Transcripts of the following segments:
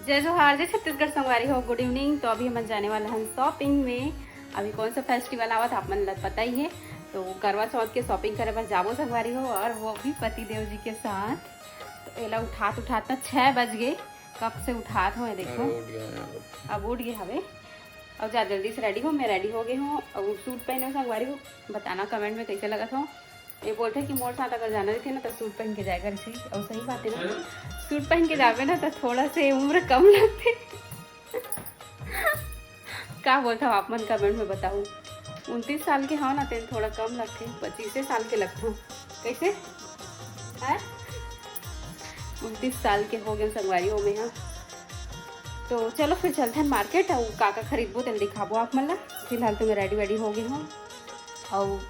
जय जोहार, जय छत्तीसगढ़ संगवारी हो। Good evening. तो अभी हम जाने वाले हैं शॉपिंग में। अभी कौन सा फेस्टिवल आवा था आप मन पता ही है, तो करवा चौथ के शॉपिंग करे पर जाबो संगवारी हो, और वो भी पति देव जी के साथ। तो एला उठात ना 6 बज गए, कब से उठात हो देखो, अब उठ गए हवे। अब जा जल्दी से रेडी हो, मैं रेडी हो गई हूँ। और सूट पहने संगवारी हो, बताना कमेंट में कैसे लगा था। ये बोलते हैं कि मोर साथ अगर जाना थे ना तो सूट पहन के जाएगा ऐसे, और सही बात है ना, सूट पहन के जावे ना तो थोड़ा से उम्र कम लगते। क्या बोलता हूँ आप मन कमेंट में बताऊँ। 29 साल के हाँ ना तो थोड़ा कम लगते, 25 साल के लगता हूँ कैसे है। 29 साल के हो गए संगवारी हो में। हाँ तो चलो फिर चलते हैं मार्केट, और काका खरीदबो तेल दिखाबो आप मन ला। फिलहाल तो मैं रेडी हो गई हूँ, और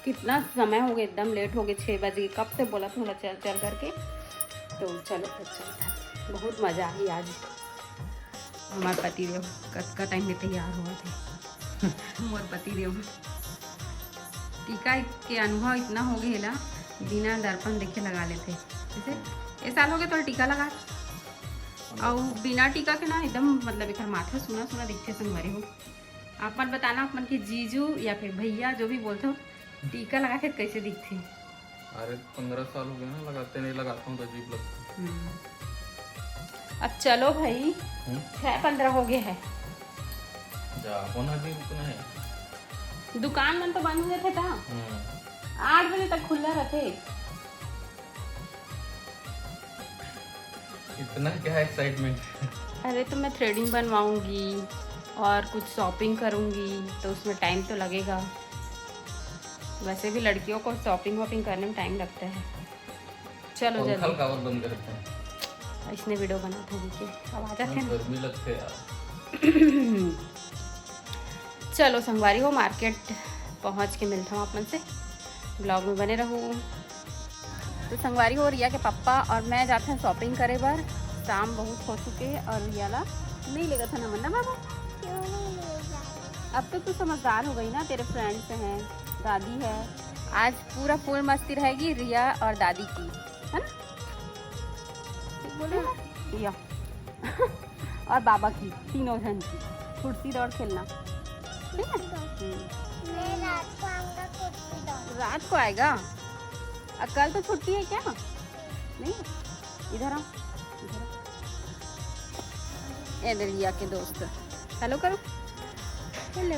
कितना समय हो गया, एकदम लेट हो गए, 6 बज गए, कब से बोला थोड़ा चल करके। तो चलो फिर चलते हैं, बहुत मज़ा आई आज। हमारे पति देव का टाइम में तैयार हुआ थे। मोर पति देव टीका के अनुभव इतना हो गया, बिना दर्पण देखे लगा लेते। जैसे ये साल हो गए तो टीका लगा, और बिना टीका के ना एकदम मतलब एक माथा सुना सुना दिखते संगवारी हो। आप मन बताना, आप मन के जीजू या फिर भैया जो भी बोलते हो, टीका लगा के कैसे दिखते। अरे 15 साल हो गए ना, लगाते नहीं, लगाता हूँ तो अजीब लगता। अब चलो भाई, 6:15 हो गए है। है दुकान मन तो बंद हो जाते था, 8 बजे तक खुला रहते। इतना क्या एक्साइटमेंट। अरे तो मैं थ्रेडिंग बनवाऊंगी और कुछ शॉपिंग करूंगी, तो उसमें टाइम तो लगेगा। वैसे भी लड़कियों को शॉपिंग वॉपिंग करने में टाइम लगता है। चलो जल्दी बंद करते हैं। इसने वीडियो बना था जी के, अब आ जाते हैं। गर्मी लगते यार। चलो संगवारी हो, मार्केट पहुंच के मिलता हूँ आप मन से, ब्लॉग में बने रहो। तो संगवारी हो, रिया के पापा और मैं जाते हैं शॉपिंग करे बार। शाम बहुत हो चुके, और रिया ला नहीं लेगा था ना मन्ना बाबा। क्यों नहीं लेगा? अब तो तू समझदार हो गई ना, तेरे फ्रेंड्स हैं, दादी है। आज पूरा फुल मस्ती रहेगी रिया और दादी की, है ना? बोले ना रिया और बाबा की, तीनों जन की कुर्सी दौड़ खेलना, ठीक है? मैं रात को आऊंगा कुर्सी दौड़। रात को आएगा? कल तो छुट्टी है क्या? नहीं, इधर आओ, इधर आओ। ये रिया के दोस्त, हेलो करो। हेलो,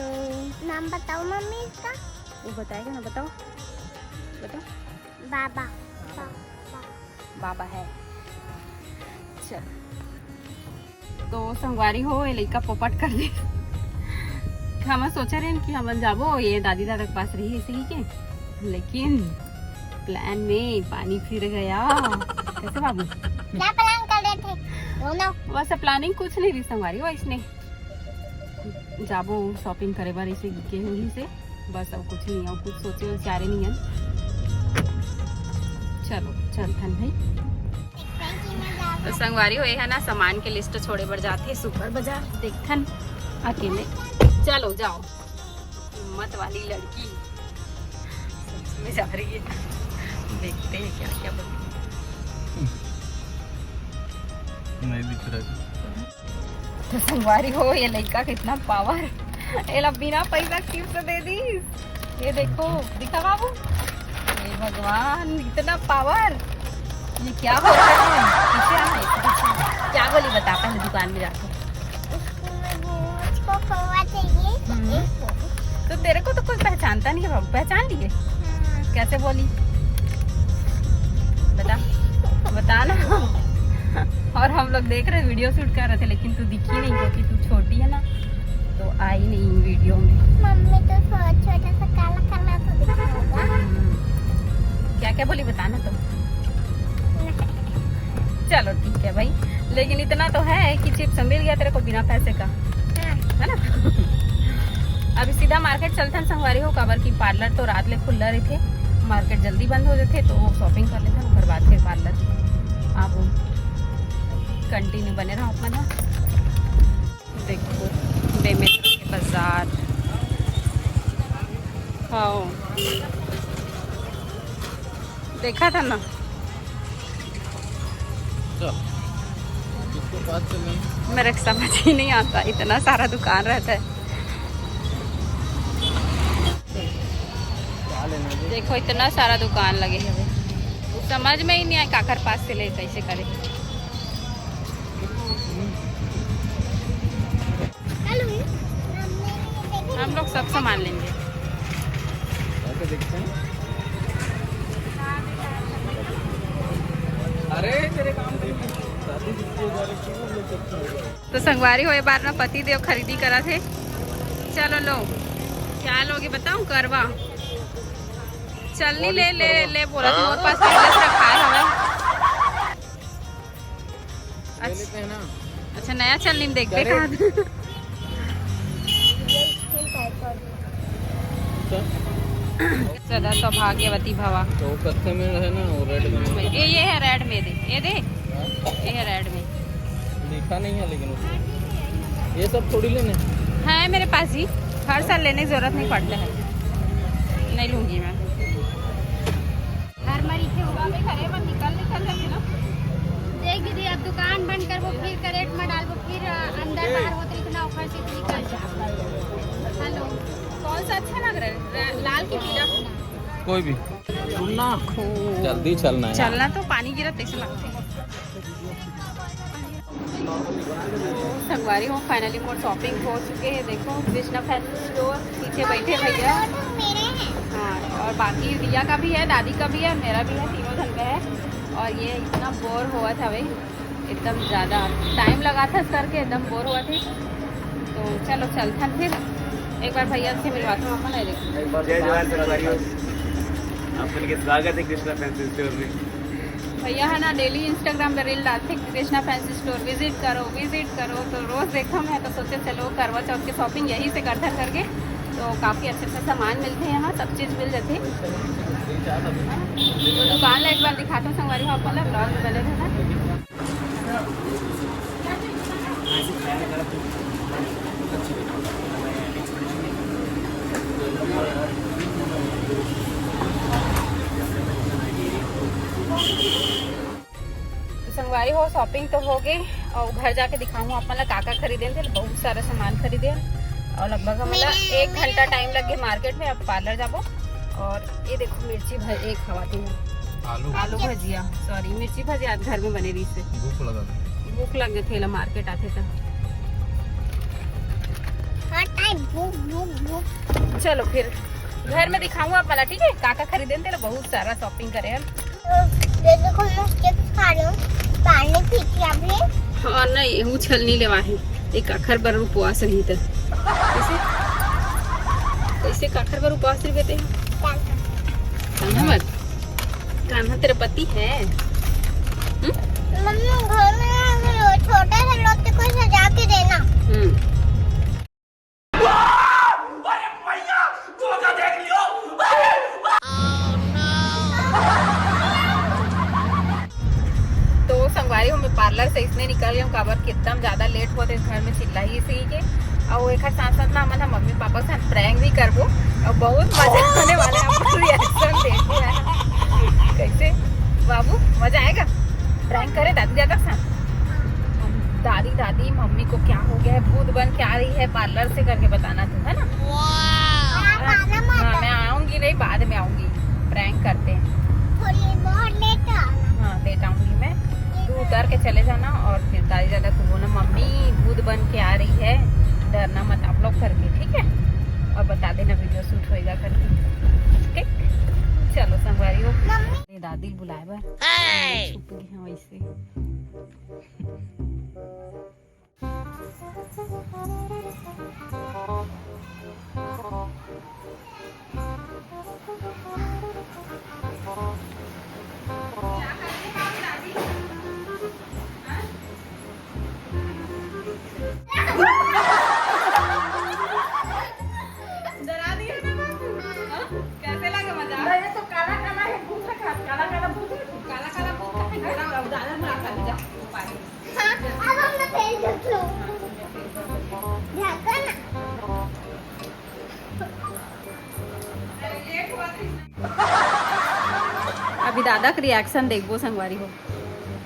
नाम बताओ मम्मी इसका। वो बताएगा ना, बताओ बताओ। बाबा। बाबा है। चल तो संगवारी हो, ये लड़का पोपट कर दे। हम सोचा रहे कि हम जाबो ये दादी दादा के पास रही ऐसे ही के, लेकिन प्लान में पानी फिर गया। कैसे बाबू? क्या प्लान कर रहे थे? बोलो। वैसे प्लानिंग कुछ नहीं रही संगवारी हो, इसने जाबो शॉपिंग करे बार ऐसे के हुई से, बस अब कुछ नहीं, और कुछ सोचे विचारे नहीं है। चलो चलथन भाई। तो संगवारी हो है ना, सामान के लिस्ट छोड़े बढ़ जाते सुपर बाजार देखथन अकेले। चलो जाओ, हिम्मत वाली लड़की में जा रही है, देखते हैं क्या क्या बनती। नहीं दिख रहा। तो संगवारी हो, ये लड़का कितना पावर, ये बिना पैसा टिप्स दे दी। ये देखो, दिखा बाबू, ये भगवान इतना पावर, ये क्या हो रहा है? पीछे आना, क्या बोली बता पहले दुकान में जाकर। मुझको खोवा चाहिए। तो तेरे को तो कोई पहचानता नहीं है बाबू, पहचान लिए? कैसे बोली बता ना। और हम लोग देख रहे वीडियो शूट कर रहे थे, लेकिन तू दिखी नहीं क्योंकि तू छोटी है ना, तो आई नहीं वीडियो में। मम्मी तो छोटा सा काला काला तो दिखा होगा। क्या क्या बोली बताना तुम। चलो ठीक है भाई, लेकिन इतना तो है कि चिप्स मिल गया तेरे को बिना पैसे का, है ना? अभी सीधा मार्केट चलते हैं संगवारी हो, काबर की पार्लर तो रात ले खुला रहे थे, मार्केट जल्दी बंद हो जाते तो शॉपिंग कर लेते हैं, फिर बाद फिर पार्लर। आप कंटिन्यू बने रहो अपना। देखो बेमेतरो के बाजार, हाँ देखा था ना। उसके पास चलें। मेरे को समझ ही नहीं आता, इतना सारा दुकान रहता है। क्या लेना है? देखो इतना सारा दुकान लगे हुए, समझ में ही नहीं आए काकर पास से ले कैसे करे। हम लोग सब सामान लेंगे। ऐसे देखते हैं। अरे तेरे काम तो संगवारी हो बार ना पति देव खरीदी करा थे। चलो लो, क्या लोगे बताऊं? करवा चलनी ले ले ले बोला था, मोर पास पहले से रखा है हमें। लेते हैं ना। अच्छा नया चलनी में देखते क्या कहाँ सदा सौभाग्यवती भवा। तो वो कत्थे में है ना, वो रेड में। ये है रेड में, दे ये दे, ये है रेड में। लिखा नहीं है लेकिन उसमें। ये सब थोड़ी लेने है मेरे पास ही, हर साल लेने की जरूरत नहीं पड़ता है, नहीं लूंगी मैं। घर मरी थे होगा अबे घरे में निकल जाते ना। देख दीदी, अब दुकान बंद कर वो फिर करेट में डाल वो फिर अंदर बाहर होते इतना ऑफर से निकल जा। हेलो, कौन सा अच्छा लग रहा है, लाल की पीला? कोई भी सुनना, जल्दी चलना है। चलना तो पानी गिरा कैसे लगते हैं। संगवारी हो फाइनली मोर शॉपिंग हो चुके हैं। देखो कृष्णा फैंसी स्टोर, पीछे बैठे भैया। मेरे हैं। हाँ, और बाकी रिया का भी है, दादी का भी है, मेरा भी है, तीनों जन का है। और ये इतना बोर हुआ था भाई, एकदम ज़्यादा टाइम लगा था इस करके, एकदम बोर हुआ थी। तो चलो चलता फिर एक बार भैया से मिलवाता हूँ। अपन देखो जय जवान संगवारी हो, अपन के स्वागत है कृष्णा फैंसी स्टोर में। भैया है ना डेली इंस्टाग्राम पे रील डालते कृष्णा फैंसी स्टोर विजिट करो। तो रोज़ देखा मैं, तो सोचे चलो करवा चौथ की शॉपिंग यहीं से करते करके। तो काफ़ी अच्छे सामान मिलते हैं यहाँ, सब चीज़ मिल जाती है। तो दुकान एक बार दिखाता हूँ संगवारी हो, अपन ब्लॉग में बने रहना। संगवारी हो शॉपिंग तो हो गई, और घर जाके दिखाऊँ अपन काका खरीदे थे। बहुत सारा सामान खरीदे, और लगभग हमारा 1 घंटा टाइम लग गया मार्केट में। अब पार्लर जाबो। और ये देखो मिर्ची एक खवाती हूँ, आलू भजिया, सॉरी मिर्ची भजिया घर में बने रही से। भूख लग गई थी मार्केट आते तक। चलो फिर घर में दिखाऊंगा अपना, ठीक है? काका खरीदे थे, बहुत सारा शॉपिंग करे हम। देखो मैं चिप्स खा रही हूँ, पानी पीती अभी। हाँ नहीं, हूँ छलनी लेवा है एक अखर बर उपवास रही था। कैसे काखर बर उपवास रही बेटे? कान्हा तेरा पति है? मम्मी घर में छोटा सा लोटे को सजा के देना। तो संगवारी हूँ मैं पार्लर से इसने निकल गई हूँ, काबर कि एकदम ज्यादा लेट होते घर में चिल्ला ही सी के। और एक साथ साथ ना हमारा मम्मी पापा के साथ प्रैंक भी करबो, और बहुत मजा आने वाला है। आपको रिएक्शन देखते हैं कैसे बाबू, मजा आएगा। प्रैंक करे दादी दादा के साथ। दादी मम्मी को क्या हो गया है, भूत बन के आ रही है पार्लर से करके बताना तू, है ना? हाँ मैं आऊंगी, नहीं बाद में आऊंगी, प्रैंक करते हैं। हाँ लेट आऊंगी मैं, तू उतर के चले जाना। और फिर दादी दादा को बोलना मम्मी भूत बन के आ रही है, डरना मत आप लोग करके, ठीक है? और बता देना वीडियो शूट होएगा करके, ठीक? चलो संगवारी हो, दादी बुलाए बार छुप गए हैं वैसे। डरा दिया ना बाबू, कैसे लगा मजा? ये तो काला काला है, भूत है, काला काला भूत है, काला काला भूत है, काला दादा ना कर जा पानी। हाँ, अब हम ना फेल कर लो। ढक्कन। अभी दादा का रिएक्शन देखो संगवारी हो,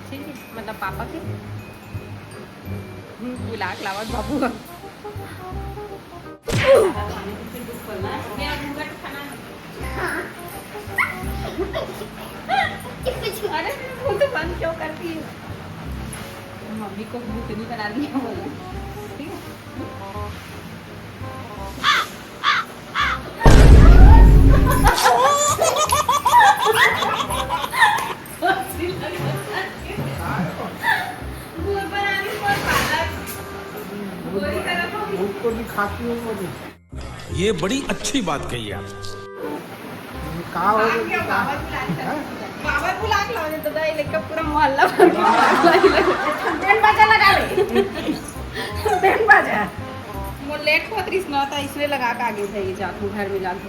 ठीक है? मतलब पापा के बुला के लावत बाबू का अरे वो तो बंद क्यों करती है? मम्मी को भूतनी बना दिया बोला। ठीक है उसको भी खाती हूँ मुझे ये बड़ी अच्छी बात कही आप। कहा हो बाबा बुला के लाओ तो दाई लेके पूरा मोहल्ला भर के बैंड बाजा लगा ले बैंड बाजा मो लेट होत रिस ना था इसलिए लगा के आगे थे जातू घर में जाके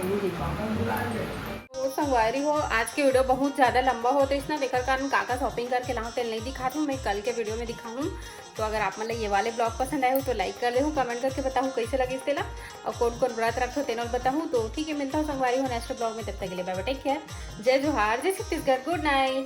तो संगवारी हो। आज के वीडियो बहुत ज़्यादा लंबा हो तो इसना देखकर कारण काका शॉपिंग करके लाऊं तेल नहीं दिखाती हूँ, मैं कल के वीडियो में दिखाऊँ। तो अगर आप मतलब ये वाले ब्लॉग पसंद आए हो तो लाइक कर ले हूँ, कमेंट करके बताऊँ कैसे लगे इस तेला और कौन कौन व्रत रखो तेनों बताऊँ। तो ठीक है, मिलता हूँ संगवारी हो नेक्स्ट ब्लॉग में, तब तक के लिए बाय बाय, टेक केयर, जय जोहार, जय छत्तीसगढ़, गुड नाइट।